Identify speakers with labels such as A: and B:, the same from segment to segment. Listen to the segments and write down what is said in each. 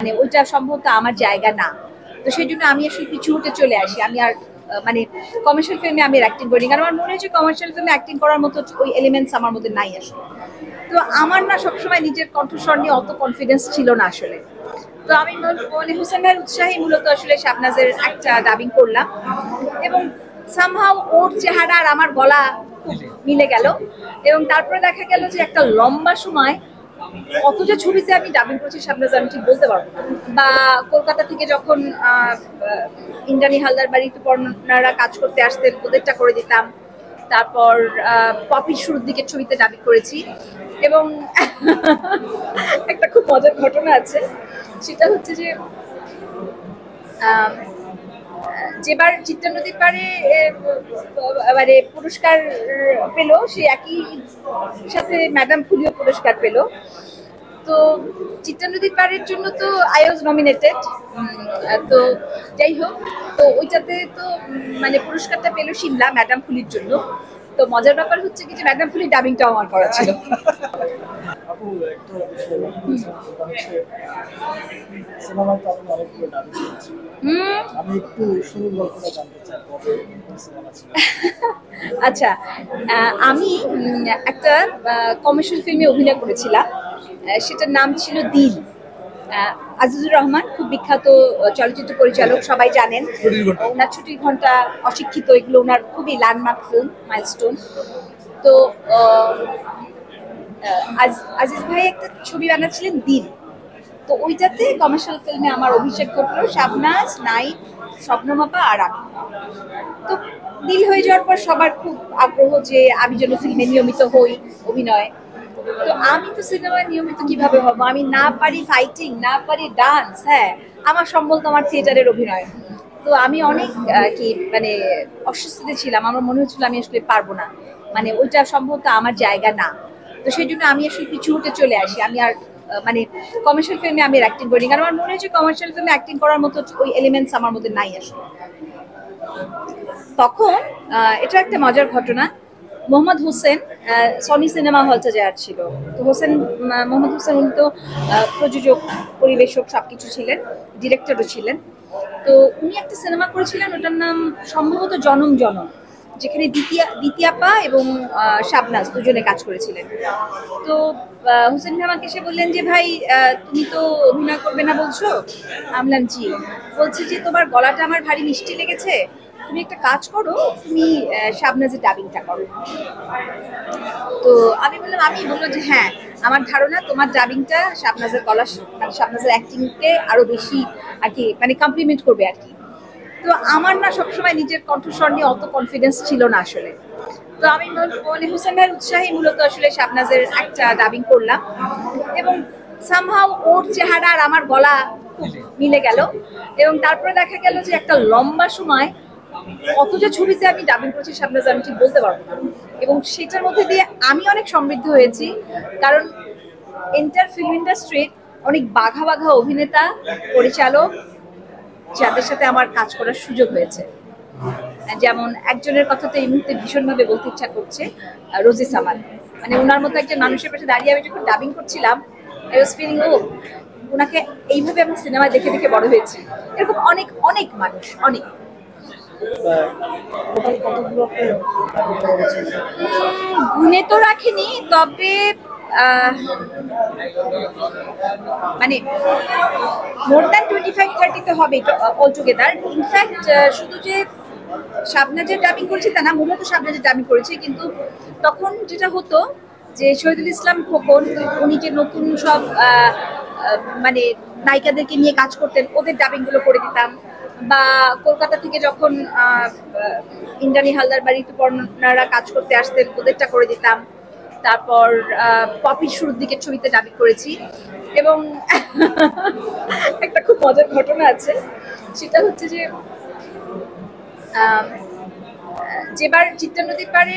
A: মানে ওইটা সম্ভবত আমার জায়গা না। তো সেই জন্য আমি আসলে পিছু হটে চলে আসি। আমি আর মানে কমার্শিয়াল ফিল্মে আমি অ্যাক্টিং করি, কারণ আমার মনে হয়েছে কমার্শিয়াল ফিল্মে অ্যাক্টিং করার মতো ওই এলিমেন্টস আমার মধ্যে নাই আসলে। তো আমার না সবসময় নিজের কণ্ঠস্বর নিয়ে অত কনফিডেন্স ছিল না আসলে। তো আমি মানে হোসেন ভাইয়ের উৎসাহী মূলত আসলে শাবনাজের একটা ডাবিং করলাম, এবং সামহাও ওর চেহারা আর আমার গলা খুব মিলে গেল। এবং তারপরে দেখা গেল যে একটা লম্বা সময় কতটা ছবিতে আমি ডাবিং করছি শাবনাজ আমি ঠিক বলতে পারবো না। বা কলকাতা থেকে যখন ইন্দ্রাণী হালদার বাড়িতে পর্ণারা কাজ করতে আসতেন, ওদেরটা করে দিতাম। তারপর পপির শুরুর দিকের ছবিতে ডাবিং করেছি। এবং একটা খুব মজার ঘটনা আছে, সেটা হচ্ছে যে যেবার চিত্রা নদীর পাড়ে মানে পুরস্কার পেল, সে একই সাথে ম্যাডাম ফুলিও পুরস্কার পেল। তো চিত্রা নদীর পাড়ের জন্য তো আই ওয়াজ নমিনেটেড। তো যাই হোক, তো ওইটাতে তো মানে পুরস্কারটা পেল শিমলা ম্যাডাম ফুলির জন্য। তো মজার ব্যাপার হচ্ছে কি যে ম্যাডাম ফুলির ডাবিংটাও আমার করা ছিল।
B: আপু একটা বিষয় হচ্ছে সিনেমায় তো আপনি অনেকগুলো ডাবিং করেছেন। আমি একটু শুরুর গল্পটা জানতে চাই, কবে কোন সিনেমা ছিল?
A: আচ্ছা, আমি একটা কমার্শিয়াল ফিল্মে অভিনয় করেছিলাম। সেটার নাম ছিল দিল। আজিজুর রহমান খুব বিখ্যাত চলচ্চিত্র পরিচালক, সবাই জানেন। ওনার ছুটির ঘন্টা, অশিক্ষিত, এগুলো ওনার খুবই ল্যান্ডমার্ক ফিল্ম, মাইলস্টোন। তো আজিজ ভাই একটা ছবি বানাচ্ছিলেন দিল। তো ওইটাতে কমার্শিয়াল ফিল্মে আমার অভিষেক ঘটলো, শাবনাজ, নাইম, শবনম আপা আর আমি। তো দিল হয়ে যাওয়ার পর সবার খুব আগ্রহ যে আমি যেন ফিল্মে নিয়মিত হই, অভিনয়। তো আমি তো সিনেমায় নিয়মিত কিভাবে হব, আমি না পারি ফাইটিং, না পারি ডান্স। হ্যাঁ, আমার সম্বল তো আমার থিয়েটারের অভিনয়। তো আমি অনেক কি মানে অস্বস্তিতে ছিলাম, আমার মনে হচ্ছিল আমি আসলে পারবো না, মানে ওইটা সম্ভবত আমার জায়গা না। তো সেই জন্য আমি আসলে পিছু হটে চলে আসি। আমি আর মানে কমার্শিয়াল ফিল্মে আমি অ্যাক্টিং করি, কারণ আমার মনে হয়েছে কমার্শিয়াল ফিল্মে অ্যাক্টিং করার মতো ওই এলিমেন্টস আমার মধ্যে নাই আসলে। তখন এটা একটা মজার ঘটনা, মোহাম্মদ হোসেন সনি সিনেমা হলটা যাওয়ার ছিল। তো মোহাম্মদ হোসেন উনি তো প্রযোজক, পরিবেশক সবকিছু ছিলেন, ডিরেক্টরও ছিলেন। তো উনি একটা সিনেমা করেছিলেন, ওটার নাম সম্ভবত জনম জনম, যেখানে দ্বিতীয়াপা এবং শাবনাজ দুজনে কাজ করেছিলেন। তো হোসেন ভাই আমাকে এসে বললেন যে ভাই তুমি তো অভিনয় করবে না বলছো। আমি বললাম জি। বলছি যে তোমার গলাটা আমার ভারী মিষ্টি লেগেছে, তুমি একটা কাজ করো, তুমি শাবনাজের ডাবিংটা করো। তো আমি বললো যে হ্যাঁ, আমার ধারণা তোমার ডাবিংটা শাবনাজের গলা, মানে শাবনাজের অ্যাক্টিংকে আরো বেশি আর কি মানে কমপ্লিমেন্ট করবে আর কি। তো আমার না সবসময় নিজের কণ্ঠস্বর নিয়ে অত কনফিডেন্স ছিল না আসলে। তো আমি মানে হোসেন ভাইয়ের উৎসাহী মূলত আসলে শাবনাজের একটা ডাবিং করলাম, এবং সামহাও ওর চেহারা আর আমার গলা খুব মিলে গেল। এবং তারপরে দেখা গেল যে একটা লম্বা সময় কতটা ছবিতে আমি ডাবিং করছি শাবনাজ আমি ঠিক বলতে পারবো না। এবং সেটার মধ্যে দিয়ে আমি অনেক সমৃদ্ধ হয়েছি, কারণ এন্টার ফিল্ম ইন্ডাস্ট্রির অনেক বাঘা বাঘা অভিনেতা, পরিচালক যাদের সাথে আমার কাজ করার সুযোগ হয়েছে। যেমন একজনের কথা তো এই মুহূর্তে ভীষণভাবে বলতে ইচ্ছা করছে, রোজি সামাদ। মানে ওনার মতো একজন মানুষের পাশে দাঁড়িয়ে আমি যখন ডাবিং করছিলাম, আই ওয়াজ ফিলিং ওনাকে এইভাবে আমি সিনেমায় দেখে দেখে বড় হয়েছি। এরকম অনেক অনেক মানুষ, অনেক। গুনে তো রাখিনি, তবে মানে মোর দ্যান 25-30 তো হবে অল টুগেদার। ইনফ্যাক্ট শুধু যে শাবনাজের ডাবিং করছি তা না, মূলত শাবনাজের ডাবিং করেছি, কিন্তু তখন যেটা হতো যে শহীদুল ইসলাম খোকন উনি যে নতুন সব মানে নায়িকাদেরকে নিয়ে কাজ করতেন, ওদের ডাবিংগুলো করে দিতাম। বা কলকাতা থেকে যখন ইন্দ্রাণী হালদার বাড়িতে পর্ণারা কাজ করতে আসতেন, ওদেরটা করে দিতাম। তারপর পপির শুরুর দিকের ছবিতে ডাবিং করেছি। এবং একটা খুব মজার ঘটনা আছে, সেটা হচ্ছে যে যেবার চিত্রা নদীর পাড়ে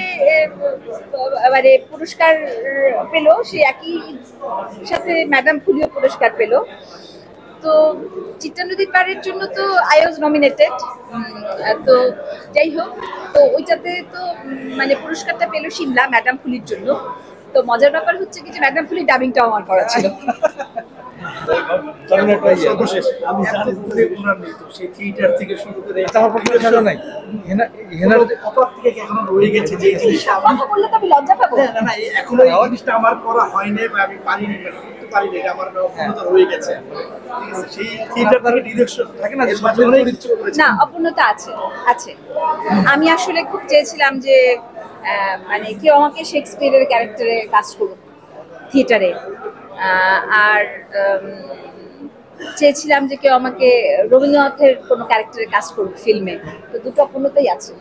A: মানে পুরস্কার পেল, সে একই সাথে ম্যাডাম ফুলিও পুরস্কার পেল। তো চিত্রা নদীর পাড়ের জন্য তো আই ওয়াজ নমিনেটেড। তো যাই হোক, তো ওইটাতে তো মানে পুরস্কারটা পেল শিমলা ম্যাডাম ফুলির জন্য। তো মজার ব্যাপার হচ্ছে কি যে ম্যাডাম ফুলির ডাবিংটাও আমার করা ছিল।
B: সর্বশেষ আমি জানি যে পুরান নেই তো সেই থিয়েটার থেকে শুরু করে
C: আমার পক্ষে খেলা নাই হেনার
B: অপার থেকে কি এখনো রয়ে গেছে যে জিনিসটা
A: কথা বললে তো আমি লজ্জা পাবো।
B: না না এখনো এই জিনিসটা আমার করা হয়নি বা আমি পারিনি করতে পারিনি, এটা আমার অপূর্ণতা রয়ে গেছে। ঠিক আছে, সেই থিয়েটার থেকে ডিরেকশন থাকে না যে মাধ্যমে কিছু করেছে।
A: না, অপূর্ণতা আছে আছে। আমি আসলে খুব চেয়েছিলাম যে মানে কেউ আমাকে শেক্সপিয়ারের ক্যারেক্টারে কাজ করুক থিয়েটারে, আর চেয়েছিলাম যে কেউ আমাকে রবীন্দ্রনাথের কোনো ক্যারেক্টারে কাজ করুক ফিল্মে। তো দুটো অপূর্ণতাই আছে।